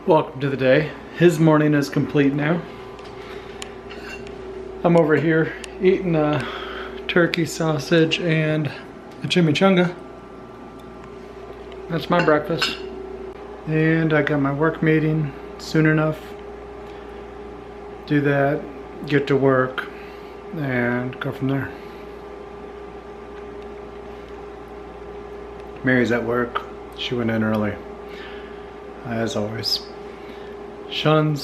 Welcome to the day. His morning is complete now. I'm over here eating a turkey sausage and a chimichanga. That's my breakfast. And I got my work meeting soon enough. Do that, get to work, and go from there. Mary's at work. She went in early, as always. We're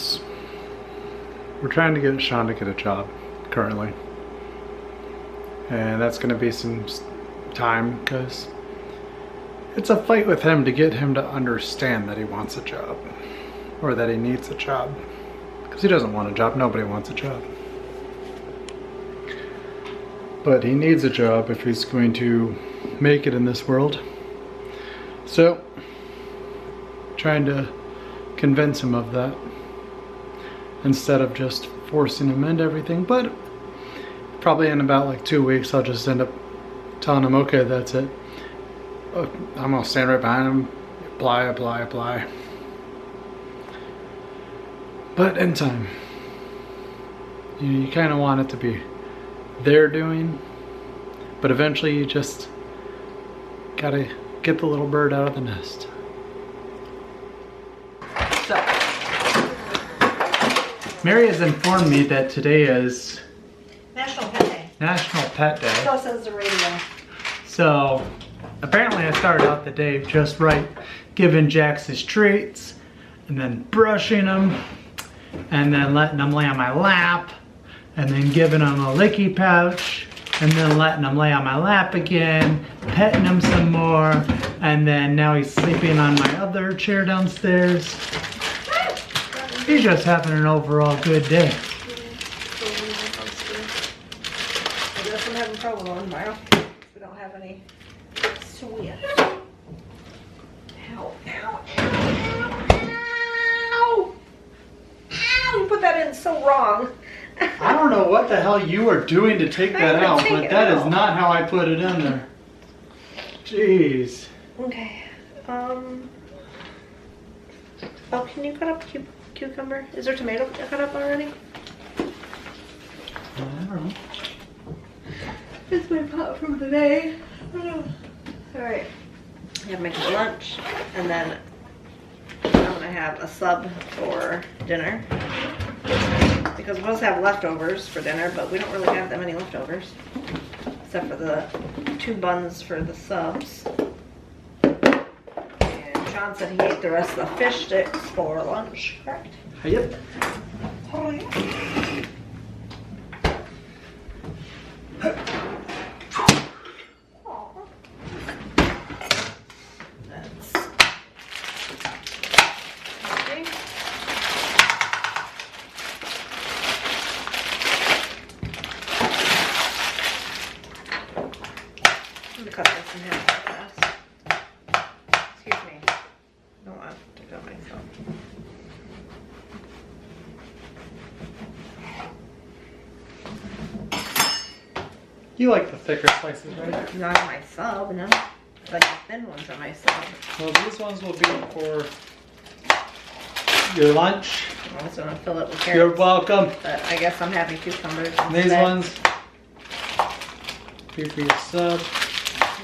trying to get Shaun to get a job currently. And that's gonna be some time because it's a fight with him to get him to understand that he wants a job or that he needs a job. Because he doesn't want a job, nobody wants a job. But he needs a job if he's going to make it in this world. So, trying to convince him of that instead of just forcing him into everything. But probably in about like 2 weeks I'll just end up telling him, okay, that's it. I'm gonna stand right behind him, apply. But in time, you kind of want it to be their doing, but eventually you just gotta get the little bird out of the nest. So, Mary has informed me that today is National Pet Day. National Pet Day. So says the radio. So, apparently I started out the day just right, giving Jax his treats, and then brushing him, and then letting him lay on my lap, and then giving him a licky pouch, and then letting him lay on my lap again, petting him some more, and then now he's sleeping on my other chair downstairs. He's just having an overall good day. I guess I'm having trouble on tomorrow. We don't have any sweat. Ow, ow, ow, ow. Ow, you put that in so wrong. I don't know what the hell you are doing to take that out, but that is not how I put it in there. Jeez. Okay. Oh, can you cut up cucumber? Is there tomato cut up already? I don't know. It's my pot from today. Alright. I have to make lunch, and then I'm gonna have a sub for dinner. Because we're supposed to have leftovers for dinner, but we don't really have that many leftovers. Except for the 2 buns for the subs. And Shaun said he ate the rest of the fish sticks for lunch, correct? Yep. Oh, yeah. Cut this in half real fast. Excuse me. I don't want to cut myself. You like the thicker slices, right? Not on my sub, no. But the thin ones are my sub. Well, these ones will be for your lunch. I was going to fill it with carrots. You're welcome. But I guess I'm having cucumbers instead. These ones be for your sub.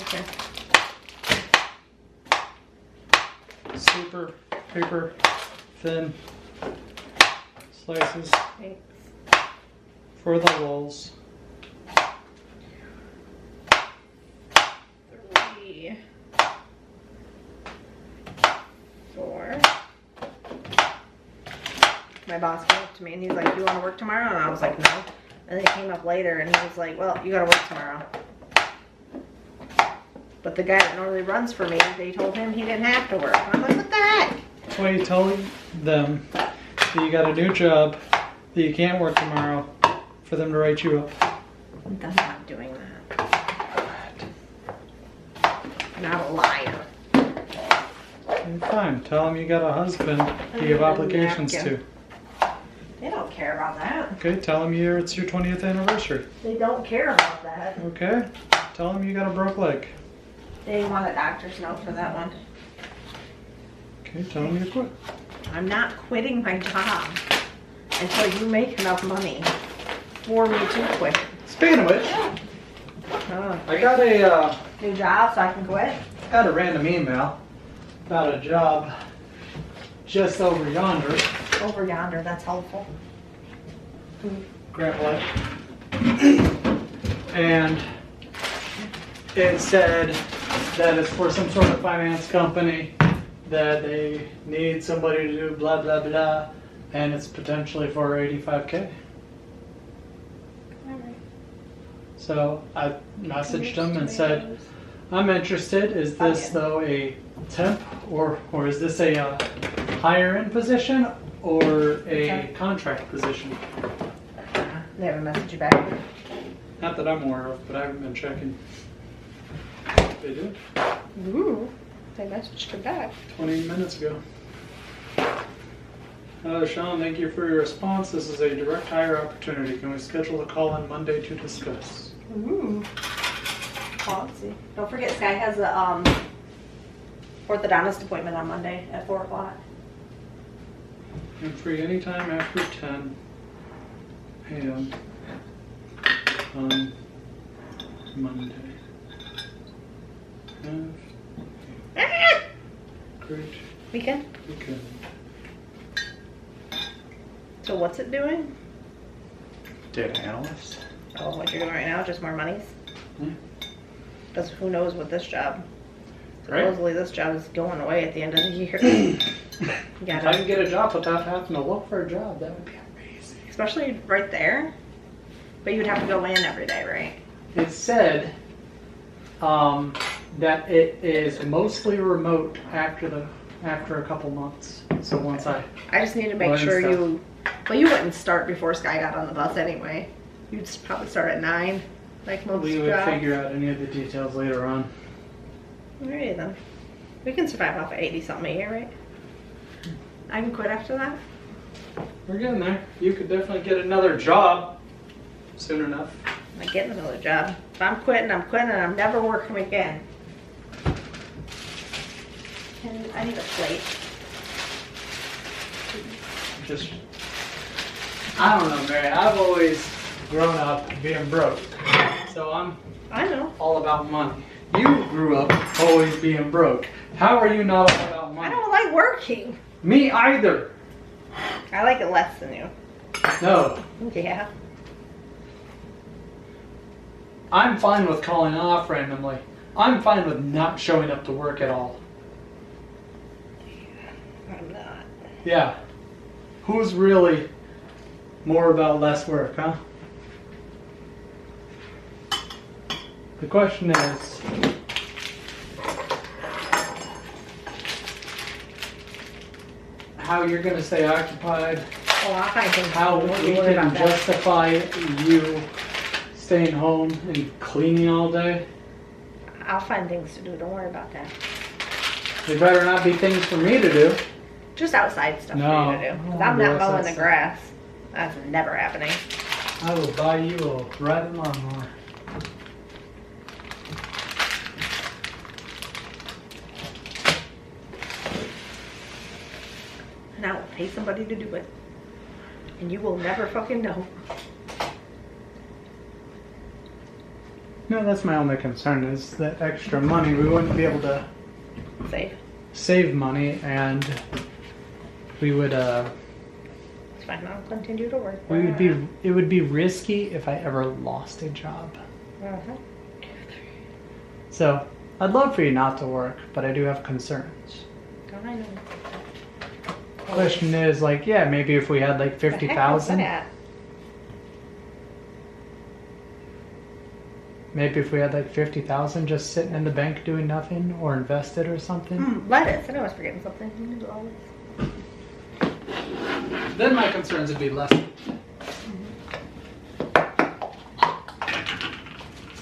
Okay. Super paper thin slices Thanks. for the rolls. 3, 4. My boss came up to me and he's like, "You want to work tomorrow?" And I was like, "No." And then he came up later and he was like, "Well, you got to work tomorrow." But the guy that normally runs for me, they told him he didn't have to work. And I'm like, what the heck? That's why you tell them that you got a new job, that you can't work tomorrow, for them to write you up. I'm not doing that. I'm not a liar. Okay, fine. Tell them you got a husband you have obligations to. They don't care about that. Okay, tell them it's your 20th anniversary. They don't care about that. Okay, tell them you got a broke leg. They want a doctor's note for that one. Okay, tell them you quit. I'm not quitting my job until you make enough money for me to quit. Speaking of which, Oh, I got a new job so I can quit? random email about a job just over yonder. Over yonder, that's helpful. Grab light. And it said that it's for some sort of finance company, that they need somebody to do blah blah blah, and it's potentially for 85K. Alright. So I messaged them and said, I'm interested. Is this though a temp or is this a higher end position or a contract position? They haven't messaged you back. Not that I'm aware of, but I haven't been checking. They did. Ooh, they messaged you back. 20 minutes ago. Shaun, thank you for your response. This is a direct hire opportunity. Can we schedule a call on Monday to discuss? Ooh. Fancy. Don't forget, Sky has a orthodontist appointment on Monday at 4 o'clock. I'm free anytime after 10 a.m. on Monday. Great Weekend? weekend. So what's it doing? Data analyst. Oh, what you're doing right now? Just more monies? Yeah. Because who knows with this job? Right. Supposedly this job is going away at the end of the year. If I can get a job without having to look for a job, that would be amazing. Especially right there. But you'd have to go in every day, right? It said that it is mostly remote after a couple months. So once I just need to make sure you... Well, you wouldn't start before Sky got on the bus anyway. You'd probably start at 9, like most we would jobs. figure out any of the details later on. Alrighty then. We can survive off of 80-something a year, right? I can quit after that? We're getting there. You could definitely get another job soon enough. I'm not getting another job. If I'm quitting, and I'm never working again. And I need a plate. I don't know, Mary. I've always grown up being broke. So I know. all about money. You grew up always being broke. How are you not all about money? I don't like working. Me either. I like it less than you. No. Yeah. I'm fine with calling off randomly. I'm fine with not showing up to work at all. I'm not. Yeah. Who's really more about less work, huh? The question is, how you're going to stay occupied, Oh, I think how we can justify you staying home and cleaning all day. I'll find things to do. Don't worry about that. They better not be things for me to do. Just outside stuff No. for you to do. 'Cause Oh, I'm not yes, mowing the that's- grass. That's never happening. I will buy you a riding lawnmower. And I will pay somebody to do it. And you will never fucking know. No, that's my only concern is that extra money. We wouldn't be able to Safe. save money, and we would It's fine. I'll continue to work. it would be risky if I ever lost a job. Uh-huh. So I'd love for you not to work, but I do have concerns. Don't I know? Question is, like, yeah, maybe if we had like The heck was 50,000, that? maybe if we had like 50,000 just sitting in the bank doing nothing, or invested or something. Lettuce. I know I was forgetting something. You do all this. Then my concerns would be less.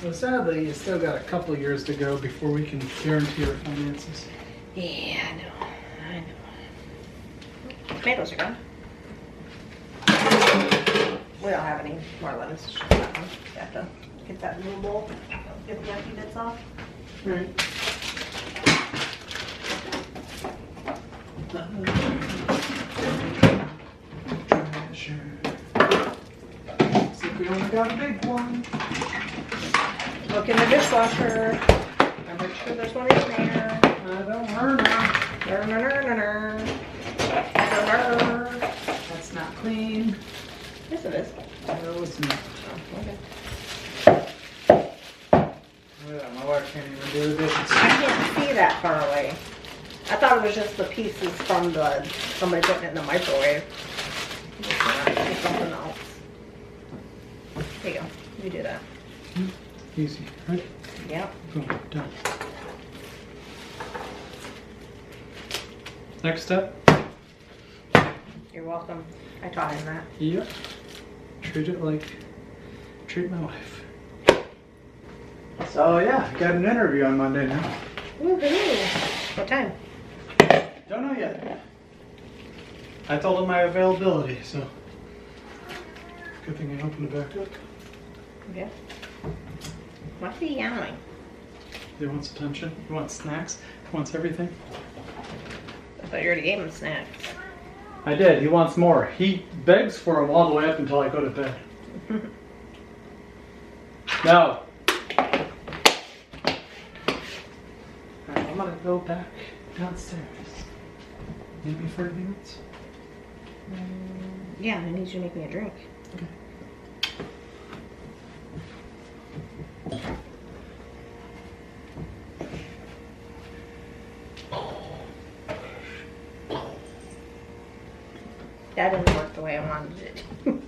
So sadly, you still got a couple of years to go before we can guarantee our finances. Yeah, I know. Tomatoes are gone. We don't have any more lettuce. It's just that one. You have to get that little bowl. Get the empty bits off. Right. I got a big one. Look in the dishwasher. I make sure there's one in there. I don't hurt her. That's not clean. Yes, it is. No, it's not. Oh, okay. Yeah, my wife can't even do the dishes. I can't see that far away. I thought it was just the pieces from somebody putting it in the microwave. It's something else. There you go. You do that. Easy, right? Yep. Boom, done. Next step. You're welcome. I taught him that. Yep. Treat it like treat my wife. So yeah, got an interview on Monday now. Woohoo! What time? Don't know yet. I told him my availability, so good thing I opened it back up. Okay. What's he yelling? He wants attention. He wants snacks. He wants everything. I thought you already gave him snacks. I did. He wants more. He begs for them all the way up until I go to bed. No. Alright, I'm gonna go back downstairs. Need me for anything else? Yeah, I need you to make me a drink. Okay. That didn't work the way I wanted it to.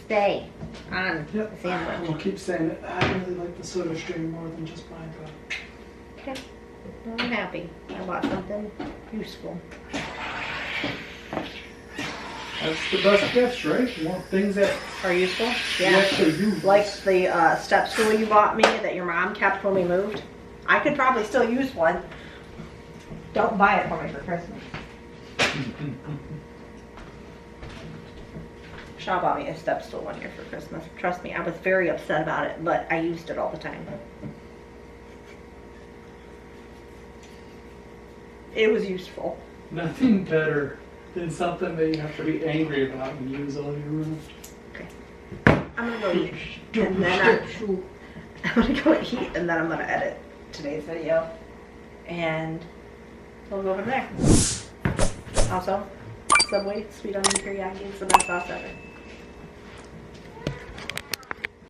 Stay on the Yep. sandwich. We'll keep saying it. I really like the soda stream more than just mine, but Okay. Well, I'm happy. I bought something useful. that's the best gifts, right? You want things that Are useful? you Yeah. actually use. Like the step stool you bought me that your mom kept when we moved. I could probably still use one. Don't buy it for me for Christmas. Shaw bought me a step stool one year for Christmas. Trust me, I was very upset about it, but I used it all the time. It was useful. Nothing better than something that you have to be angry about and use all year round. Okay. I'm gonna go eat. And then I'm gonna go eat and then I'm gonna edit today's video. And we'll go from there. Also, Subway sweet onion teriyaki is the best sauce ever.